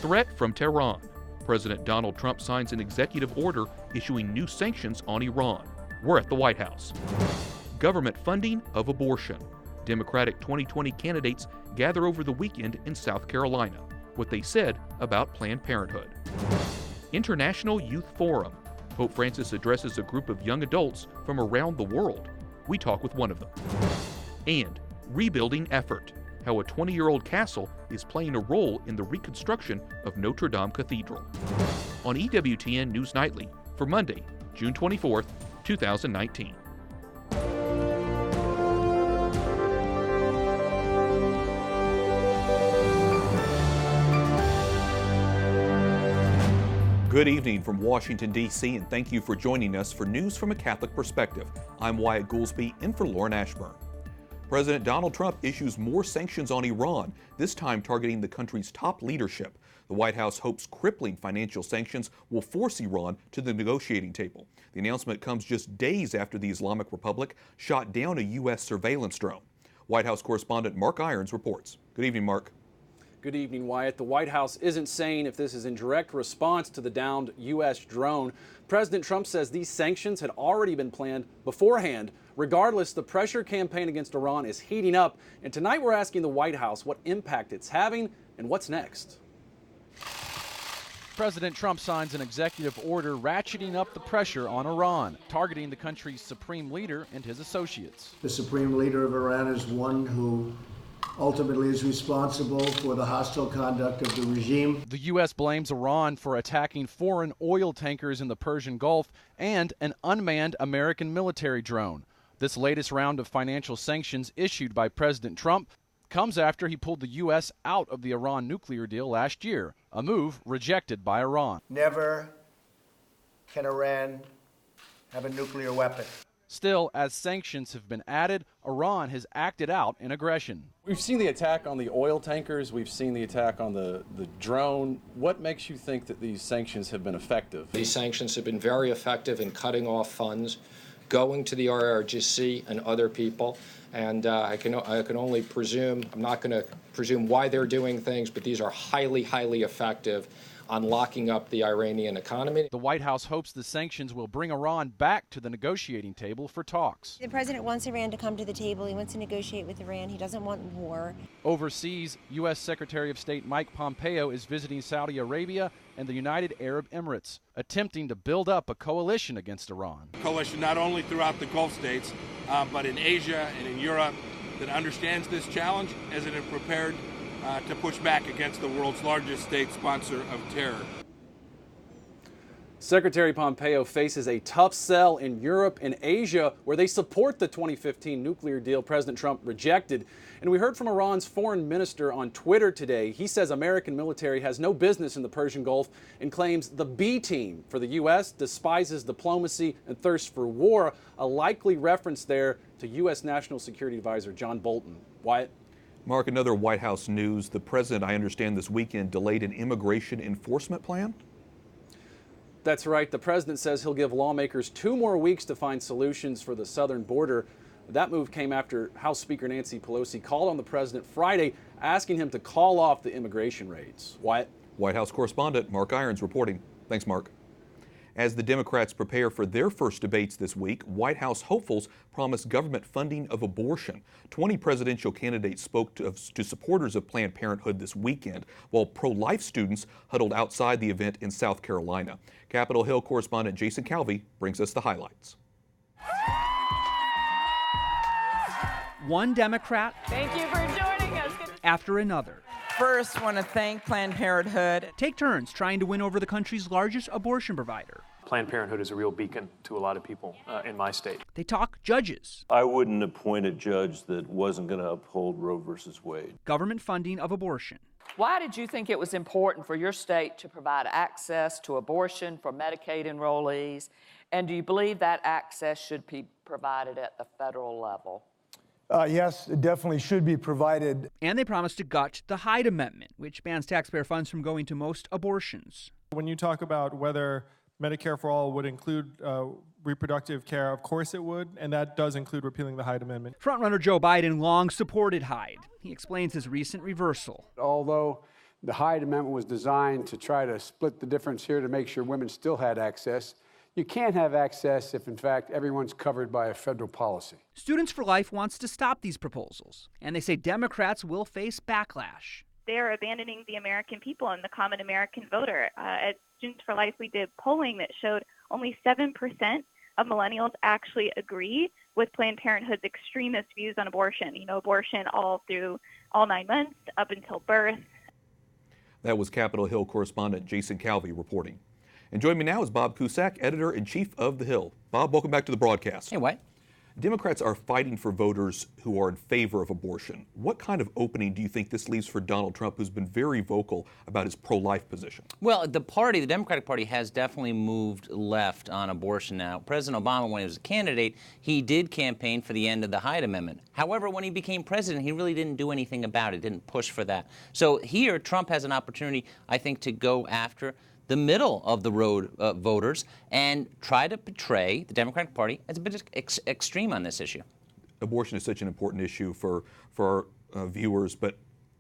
Threat from Tehran. President Donald Trump signs an executive order issuing new sanctions on Iran. We're at the White House. Government funding of abortion. Democratic 2020 candidates gather over the weekend in South Carolina. What they said about Planned Parenthood. International Youth Forum. Pope Francis addresses a group of young adults from around the world. We talk with one of them. And rebuilding effort. How a 20-year-old castle is playing a role in the reconstruction of Notre Dame Cathedral. On EWTN News Nightly for Monday, June 24th, 2019. Good evening from Washington, D.C., and thank you for joining us for News from a Catholic Perspective. I'm Wyatt Goolsby, in for Lauren Ashburn. President Donald Trump issues more sanctions on Iran, this time targeting the country's top leadership. The White House hopes crippling financial sanctions will force Iran to the negotiating table. The announcement comes just days after the Islamic Republic shot down a U.S. surveillance drone. White House correspondent Mark Irons reports. Good evening, Mark. Good evening, Wyatt. The White House isn't saying if this is in direct response to the downed U.S. drone. President Trump says these sanctions had already been planned beforehand. Regardless, the pressure campaign against Iran is heating up. And tonight we're asking the White House what impact it's having and what's next. President Trump signs an executive order ratcheting up the pressure on Iran, targeting the country's supreme leader and his associates. The supreme leader of Iran is one who ultimately is responsible for the hostile conduct of the regime. The U.S. blames Iran for attacking foreign oil tankers in the Persian Gulf and an unmanned American military drone. This latest round of financial sanctions issued by President Trump comes after he pulled the U.S. out of the Iran nuclear deal last year, a move rejected by Iran. Never can Iran have a nuclear weapon. Still, as sanctions have been added, Iran has acted out in aggression. We've seen the attack on the oil tankers. We've seen the attack on the drone. What makes you think that these sanctions have been effective? These sanctions have been very effective in cutting off funds going to the RRGC and other people. And I can only presume, I'm not going to presume why they're doing things, but these are highly, highly effective on locking up the Iranian economy. The White House hopes the sanctions will bring Iran back to the negotiating table for talks. The president wants Iran to come to the table. He wants to negotiate with Iran. He doesn't want war. Overseas, U.S. Secretary of State Mike Pompeo is visiting Saudi Arabia and the United Arab Emirates, attempting to build up a coalition against Iran. Coalition not only throughout the Gulf states, but in Asia and in Europe that understands this challenge as it is prepared to push back against the world's largest state sponsor of terror. Secretary Pompeo faces a tough sell in Europe and Asia, where they support the 2015 nuclear deal President Trump rejected. And we heard from Iran's foreign minister on Twitter today. He says American military has no business in the Persian Gulf and claims the B team for the U.S. despises diplomacy and thirsts for war, a likely reference there to U.S. National Security Advisor John Bolton. Wyatt? Mark, another White House news. The president, I understand this weekend, delayed an immigration enforcement plan? That's right. The president says he'll give lawmakers 2 more weeks to find solutions for the southern border. That move came after House Speaker Nancy Pelosi called on the president Friday, asking him to call off the immigration raids. Wyatt? White House correspondent Mark Irons reporting. Thanks, Mark. As the Democrats prepare for their first debates this week, White House hopefuls promise government funding of abortion. 20 presidential candidates spoke to supporters of Planned Parenthood this weekend, while pro-life students huddled outside the event in South Carolina. Capitol Hill correspondent Jason Calvi brings us the highlights. One Democrat Thank you for joining us. after another First, want to thank Planned Parenthood. take turns trying to win over the country's largest abortion provider. Planned Parenthood is a real beacon to a lot of people in my state. They talk judges, I wouldn't appoint a judge that wasn't going to uphold Roe versus Wade. government funding of abortion. Why did you think it was important for your state to provide access to abortion for Medicaid enrollees? And do you believe that access should be provided at the federal level? Yes, it definitely should be provided. And they promised to gut the Hyde Amendment, which bans taxpayer funds from going to most abortions. When you talk about whether Medicare for all would include reproductive care, of course it would, and that does include repealing the Hyde Amendment. Frontrunner Joe Biden long supported Hyde. He explains his recent reversal. Although The Hyde Amendment was designed to try to split the difference here to make sure women still had access. You can't have access if, in fact, everyone's covered by a federal policy. Students for Life wants to stop these proposals, and they say Democrats will face backlash. They are abandoning the American people and the common American voter. At Students for Life, we did polling that showed only 7% of millennials actually agree with Planned Parenthood's extremist views on abortion. You know, abortion all through all 9 months up until birth. That was Capitol Hill correspondent Jason Calvi reporting. And joining me now is Bob Cusack, editor-in-chief of The Hill. Bob, welcome back to the broadcast. Hey, White. Democrats are fighting for voters who are in favor of abortion. What kind of opening do you think this leaves for Donald Trump, who's been very vocal about his pro-life position? Well, the Democratic Party has definitely moved left on abortion now. President Obama, when he was a candidate, he did campaign for the end of the Hyde Amendment. However, when he became president, he really didn't do anything about it, didn't push for that. So here, Trump has an opportunity, I think, to go after the middle of the road voters and try to portray the Democratic Party as a bit extreme on this issue. Abortion is such an important issue for our viewers, but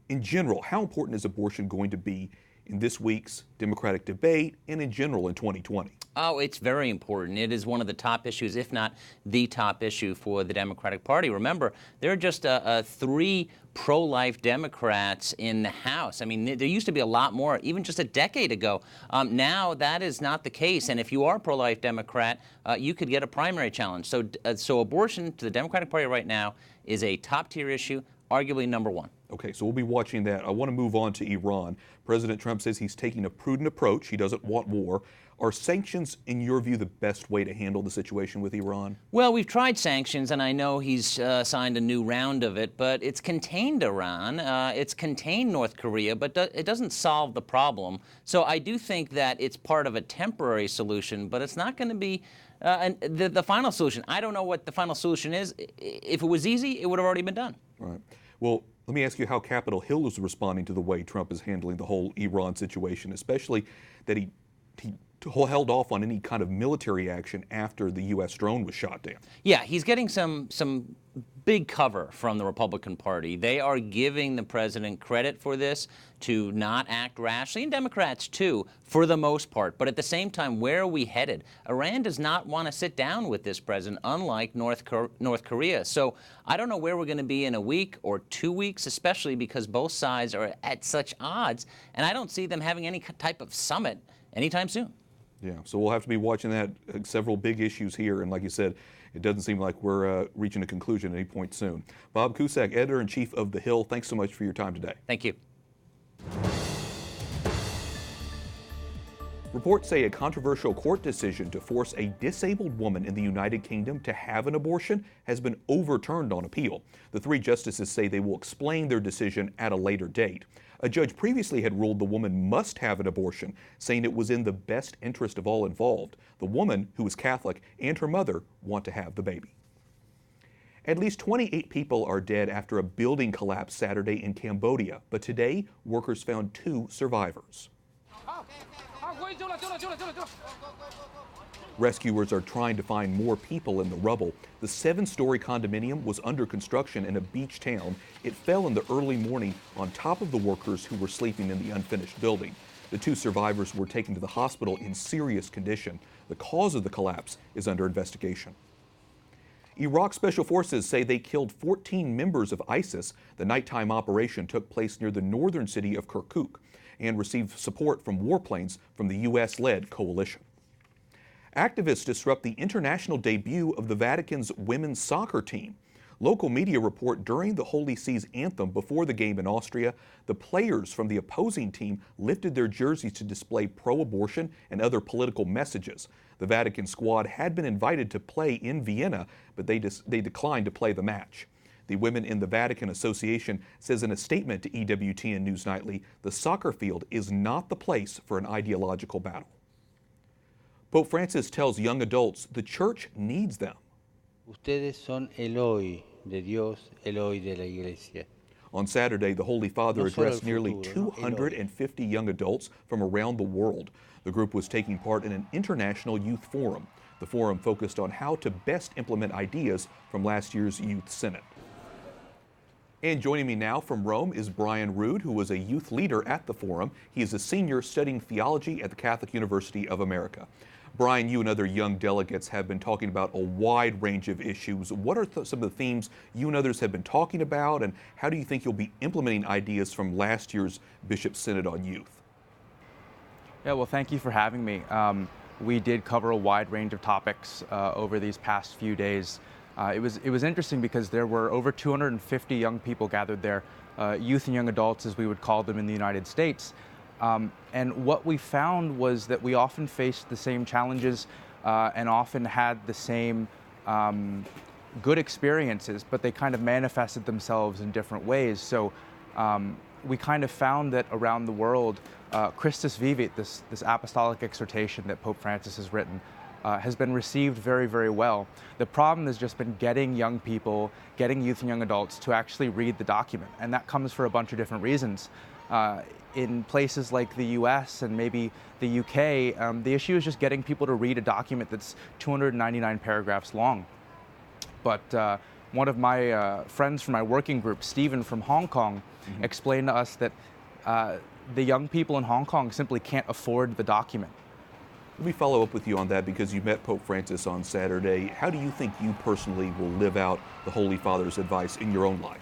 in general, how important is abortion going to be in this week's Democratic debate and in general in 2020? Oh, it's very important. It is one of the top issues, if not the top issue for the Democratic Party. Remember, there are just 3 pro-life Democrats in the House. I mean, there used to be a lot more, even just a decade ago. Now that is not the case, and if you are a pro-life Democrat, you could get a primary challenge. So abortion to the Democratic Party right now is a top-tier issue, arguably number 1. Okay, so we'll be watching that. I want to move on to Iran. President Trump says he's taking a prudent approach. He doesn't want war. Are sanctions, in your view, the best way to handle the situation with Iran? Well, we've tried sanctions, and I know he's signed a new round of it, but it's contained Iran, it's contained North Korea, but it doesn't solve the problem. So I do think that it's part of a temporary solution, but it's not going to be the final solution. I don't know what the final solution is. If it was easy, it would have already been done. All right. Well, let me ask you how Capitol Hill is responding to the way Trump is handling the whole Iran situation, especially that he held off on any kind of military action after the U.S. drone was shot down. Yeah, he's getting some big cover from the Republican Party. They are giving the president credit for this, to not act rashly, and Democrats too, for the most part. But at the same time, where are we headed? Iran does not want to sit down with this president, unlike North Korea. So I don't know where we're going to be in a week or 2 weeks, especially because both sides are at such odds, and I don't see them having any type of summit anytime soon. Yeah, so we'll have to be watching that. Several big issues here, and like you said, it doesn't seem like we're reaching a conclusion at any point soon. Bob Cusack, editor-in-chief of The Hill, thanks so much for your time today. Thank you. Reports say a controversial court decision to force a disabled woman in the United Kingdom to have an abortion has been overturned on appeal. The 3 justices say they will explain their decision at a later date. A judge previously had ruled the woman must have an abortion, saying it was in the best interest of all involved. The woman, who is Catholic, and her mother want to have the baby. At least 28 people are dead after a building collapsed Saturday in Cambodia, but today workers found 2 survivors. Rescuers are trying to find more people in the rubble. The 7-story condominium was under construction in a beach town. It fell in the early morning on top of the workers who were sleeping in the unfinished building. The 2 survivors were taken to the hospital in serious condition. The cause of the collapse is under investigation. Iraq Special Forces say they killed 14 members of ISIS. The nighttime operation took place near the northern city of Kirkuk and received support from warplanes from the U.S.-led coalition. Activists disrupt the international debut of the Vatican's women's soccer team. Local media report during the Holy See's anthem before the game in Austria, the players from the opposing team lifted their jerseys to display pro-abortion and other political messages. The Vatican squad had been invited to play in Vienna, but they declined to play the match. The Women in the Vatican Association says in a statement to EWTN News Nightly, the soccer field is not the place for an ideological battle. Pope Francis tells young adults the church needs them. Ustedes son el hoy de Dios, el hoy de la Iglesia. On Saturday, the Holy Father addressed nearly 250 young adults from around the world. The group was taking part in an international youth forum. The forum focused on how to best implement ideas from last year's Youth Synod. And joining me now from Rome is Brian Rood, who was a youth leader at the forum. He is a senior studying theology at the Catholic University of America. Brian, you and other young delegates have been talking about a wide range of issues. What are some of the themes you and others have been talking about, and how do you think you'll be implementing ideas from last year's Bishop Synod on Youth? Yeah, well, thank you for having me. We did cover a wide range of topics over these past few days. It was interesting because there were over 250 young people gathered there, youth and young adults as we would call them in the United States. And what we found was that we often faced the same challenges and often had the same good experiences, but they kind of manifested themselves in different ways. So we kind of found that around the world, Christus Vivit, this apostolic exhortation that Pope Francis has written, has been received very, very well. The problem has just been getting young people, getting youth and young adults to actually read the document. And that comes for a bunch of different reasons. In places like the US and maybe the UK, the issue is just getting people to read a document that's 299 paragraphs long. But one of my friends from my working group, Stephen from Hong Kong, explained to us that the young people in Hong Kong simply can't afford the document. Let me follow up with you on that because you met Pope Francis on Saturday. How do you think you personally will live out the Holy Father's advice in your own life?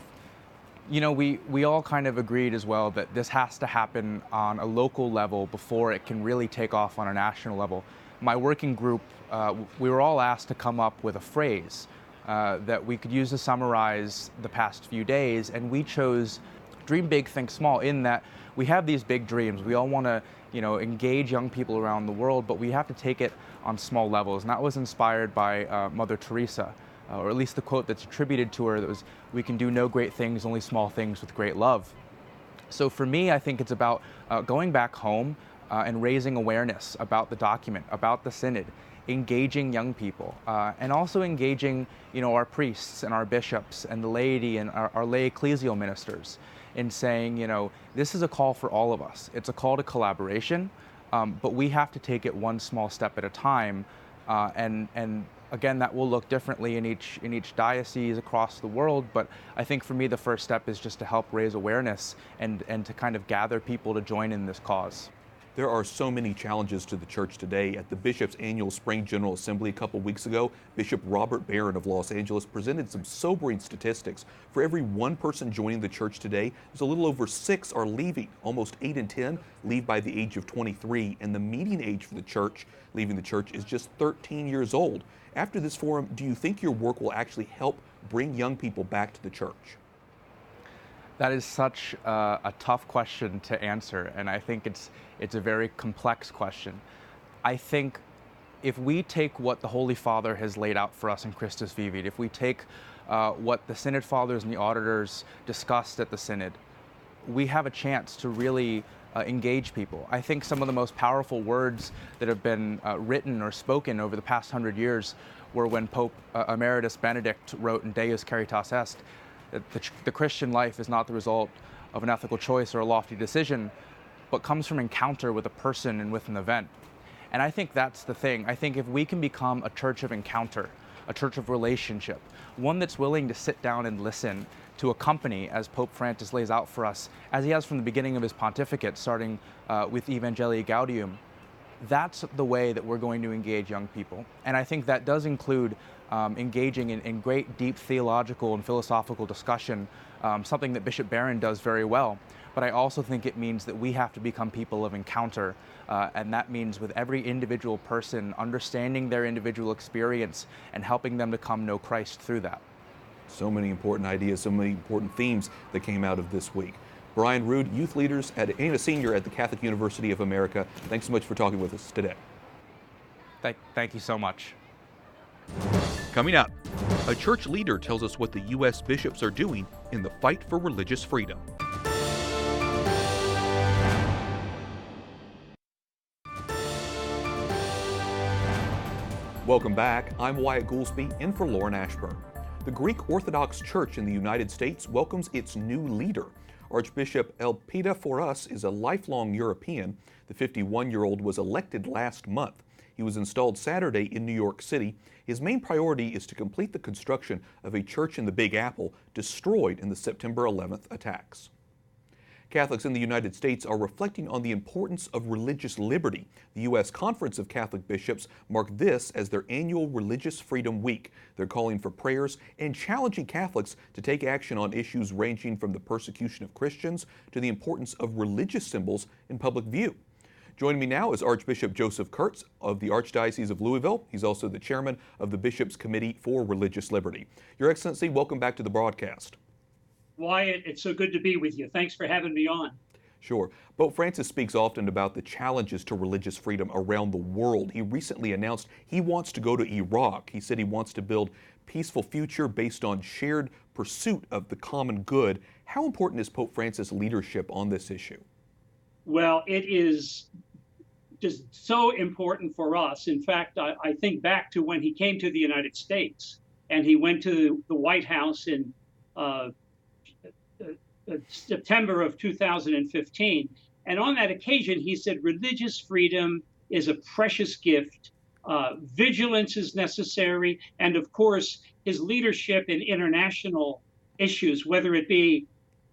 You know, we all kind of agreed as well that this has to happen on a local level before it can really take off on a national level. My working group, we were all asked to come up with a phrase that we could use to summarize the past few days, and we chose dream big, think small, in that we have these big dreams. We all want to, engage young people around the world, but we have to take it on small levels. And that was inspired by Mother Teresa, or at least the quote that's attributed to her that was, "We can do no great things, only small things with great love." So for me, I think it's about going back home and raising awareness about the document, about the Synod, engaging young people, and also engaging, our priests and our bishops and the laity and our lay ecclesial ministers in saying, this is a call for all of us. It's a call to collaboration, but we have to take it one small step at a time. And again, that will look differently in each diocese across the world. But I think for me, the first step is just to help raise awareness and to kind of gather people to join in this cause. There are so many challenges to the church today. At the Bishop's annual Spring General Assembly a couple weeks ago, Bishop Robert Barron of Los Angeles presented some sobering statistics. For every one person joining the church today, there's a little over 6 are leaving. Almost 8 in 10 leave by the age of 23, and the median age for the church leaving the church is just 13 years old. After this forum, do you think your work will actually help bring young people back to the church? That is such a tough question to answer, and I think it's a very complex question. I think if we take what the Holy Father has laid out for us in Christus Vivit, if we take what the Synod Fathers and the auditors discussed at the Synod, we have a chance to really engage people. I think some of the most powerful words that have been written or spoken over the past 100 years were when Pope Emeritus Benedict wrote in Deus Caritas Est, that the Christian life is not the result of an ethical choice or a lofty decision, but comes from encounter with a person and with an event. And I think that's the thing. I think if we can become a church of encounter, a church of relationship, one that's willing to sit down and listen to accompany, as Pope Francis lays out for us, as he has from the beginning of his pontificate, starting with Evangelii Gaudium, that's the way that we're going to engage young people. And I think that does include engaging in great, deep theological and philosophical discussion, something that Bishop Barron does very well. But I also think it means that we have to become people of encounter, and that means with every individual person understanding their individual experience and helping them to come know Christ through that. So many important ideas, so many important themes that came out of this week. Brian Rood, youth leaders and a senior at the Catholic University of America, thanks so much for talking with us today. Thank you so much. Coming up, a church leader tells us what the U.S. bishops are doing in the fight for religious freedom. Welcome back. I'm Wyatt Goolsby, in for Lauren Ashburn. The Greek Orthodox Church in the United States welcomes its new leader. Archbishop Elpida Foras is a lifelong European. The 51-year-old was elected last month. He was installed Saturday in New York City. His main priority is to complete the construction of a church in the Big Apple destroyed in the September 11th attacks. Catholics in the United States are reflecting on the importance of religious liberty. The U.S. Conference of Catholic Bishops marked this as their annual Religious Freedom Week. They're calling for prayers and challenging Catholics to take action on issues ranging from the persecution of Christians to the importance of religious symbols in public view. Joining me now is Archbishop Joseph Kurtz of the Archdiocese of Louisville. He's also the chairman of the Bishops' Committee for Religious Liberty. Your Excellency, welcome back to the broadcast. Wyatt, it's so good to be with you. Thanks for having me on. Sure. Pope Francis speaks often about the challenges to religious freedom around the world. He recently announced he wants to go to Iraq. He said he wants to build a peaceful future based on shared pursuit of the common good. How important is Pope Francis' leadership on this issue? Well, it is just so important for us. In fact, I think back to when he came to the United States and he went to the White House in September of 2015. And on that occasion, he said, religious freedom is a precious gift. Vigilance is necessary. And of course, his leadership in international issues, whether it be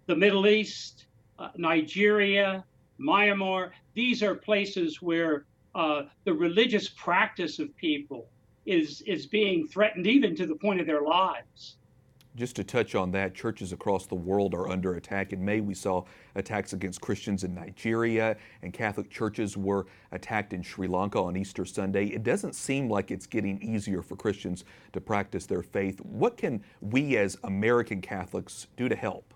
the Middle East, Nigeria, Myanmar, these are places where the religious practice of people is being threatened even to the point of their lives. Just to touch on that, churches across the world are under attack. In May, we saw attacks against Christians in Nigeria, and Catholic churches were attacked in Sri Lanka on Easter Sunday. It doesn't seem like it's getting easier for Christians to practice their faith. What can we as American Catholics do to help?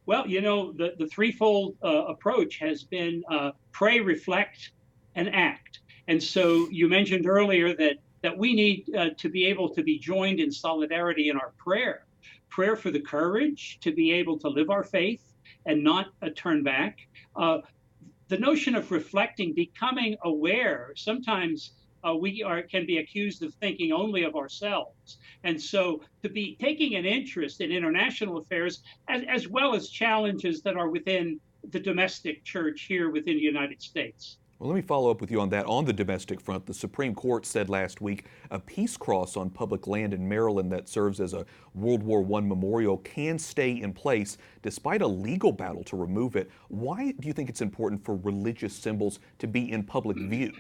Well, you know, the threefold approach has been pray, reflect, and act. And so you mentioned earlier that we need to be able to be joined in solidarity in our prayer. Prayer for the courage to be able to live our faith and not turn back. The notion of reflecting, becoming aware. Sometimes we can be accused of thinking only of ourselves. And so to be taking an interest in international affairs as well as challenges that are within the domestic church here within the United States. Well, let me follow up with you on that. On the domestic front, the Supreme Court said last week a peace cross on public land in Maryland that serves as a World War I memorial can stay in place despite a legal battle to remove it. Why do you think it's important for religious symbols to be in public view?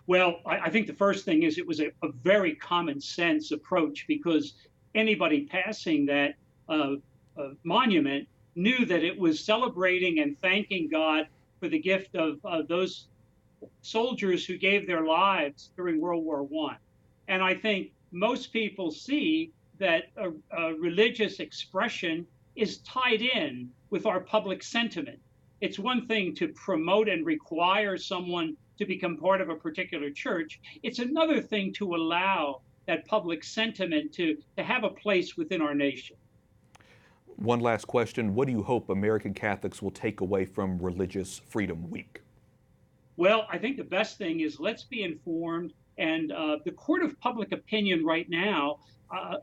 Well, I think the first thing is it was a very common sense approach, because anybody passing that monument knew that it was celebrating and thanking God for the gift of those soldiers who gave their lives during World War I. And I think most people see that a religious expression is tied in with our public sentiment. It's one thing to promote and require someone to become part of a particular church. It's another thing to allow that public sentiment to have a place within our nation. One last question. What do you hope American Catholics will take away from Religious Freedom Week? Well, I think the best thing is let's be informed. And the court of public opinion right now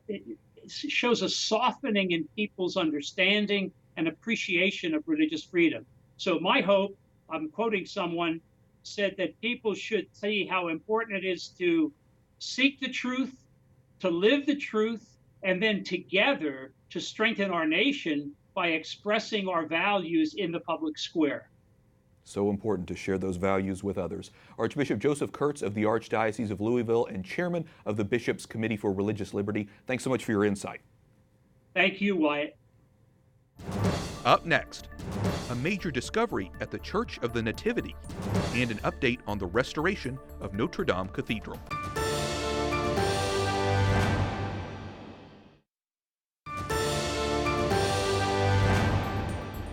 it shows a softening in people's understanding and appreciation of religious freedom. So my hope, I'm quoting someone, said that people should see how important it is to seek the truth, to live the truth, and then together to strengthen our nation by expressing our values in the public square. So important to share those values with others. Archbishop Joseph Kurtz of the Archdiocese of Louisville and chairman of the Bishops' Committee for Religious Liberty, thanks so much for your insight. Thank you, Wyatt. Up next, a major discovery at the Church of the Nativity and an update on the restoration of Notre Dame Cathedral.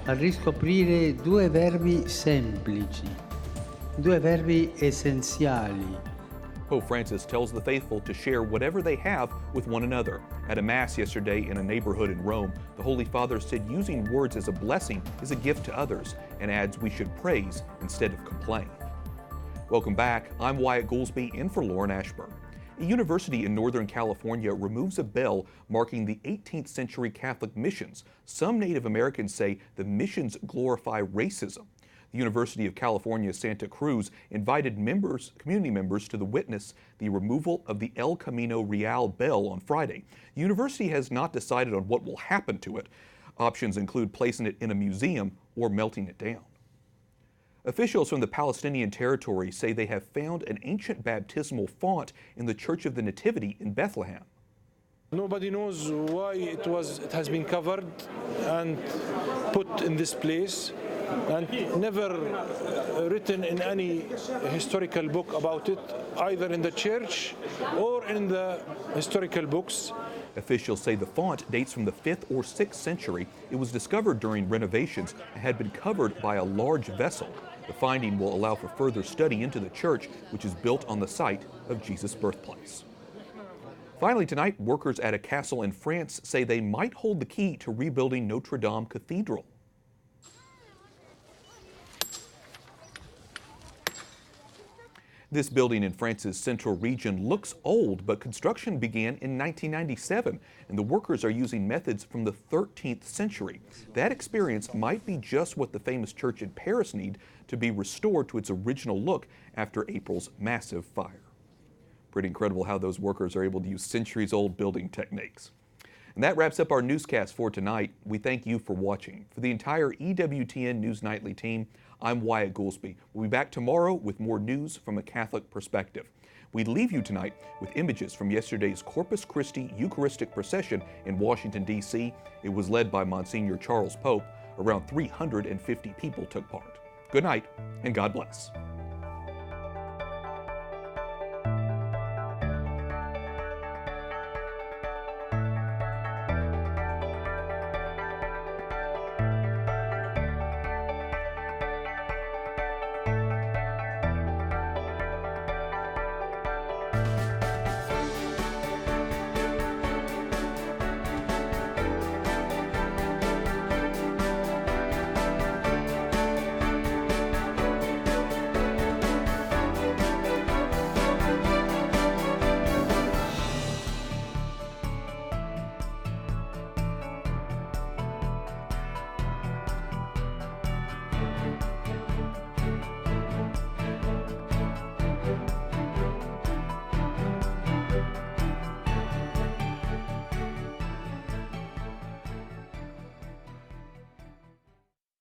A riscoprire due verbi semplici, due verbi essenziali. Pope Francis tells the faithful to share whatever they have with one another. At a Mass yesterday in a neighborhood in Rome, the Holy Father said using words as a blessing is a gift to others, and adds we should praise instead of complain. Welcome back. I'm Wyatt Goolsby, in for Lauren Ashburn. A university in Northern California removes a bell marking the 18th century Catholic missions. Some Native Americans say the missions glorify racism. The University of California, Santa Cruz invited community members to witness the removal of the El Camino Real bell on Friday. The university has not decided on what will happen to it. Options include placing it in a museum or melting it down. Officials from the Palestinian territory say they have found an ancient baptismal font in the Church of the Nativity in Bethlehem. Nobody knows why it has been covered and put in this place, and never written in any historical book about it, either in the church or in the historical books. Officials say the font dates from the 5th or 6th century. It was discovered during renovations and had been covered by a large vessel. The finding will allow for further study into the church, which is built on the site of Jesus' birthplace. Finally tonight, workers at a castle in France say they might hold the key to rebuilding Notre Dame Cathedral. This building in France's central region looks old, but construction began in 1997, and the workers are using methods from the 13th century. That experience might be just what the famous church in Paris needs to be restored to its original look after April's massive fire. Pretty incredible how those workers are able to use centuries-old building techniques. And that wraps up our newscast for tonight. We thank you for watching. For the entire EWTN News Nightly team, I'm Wyatt Goolsby. We'll be back tomorrow with more news from a Catholic perspective. We leave you tonight with images from yesterday's Corpus Christi Eucharistic procession in Washington, D.C. It was led by Monsignor Charles Pope. Around 350 people took part. Good night, and God bless.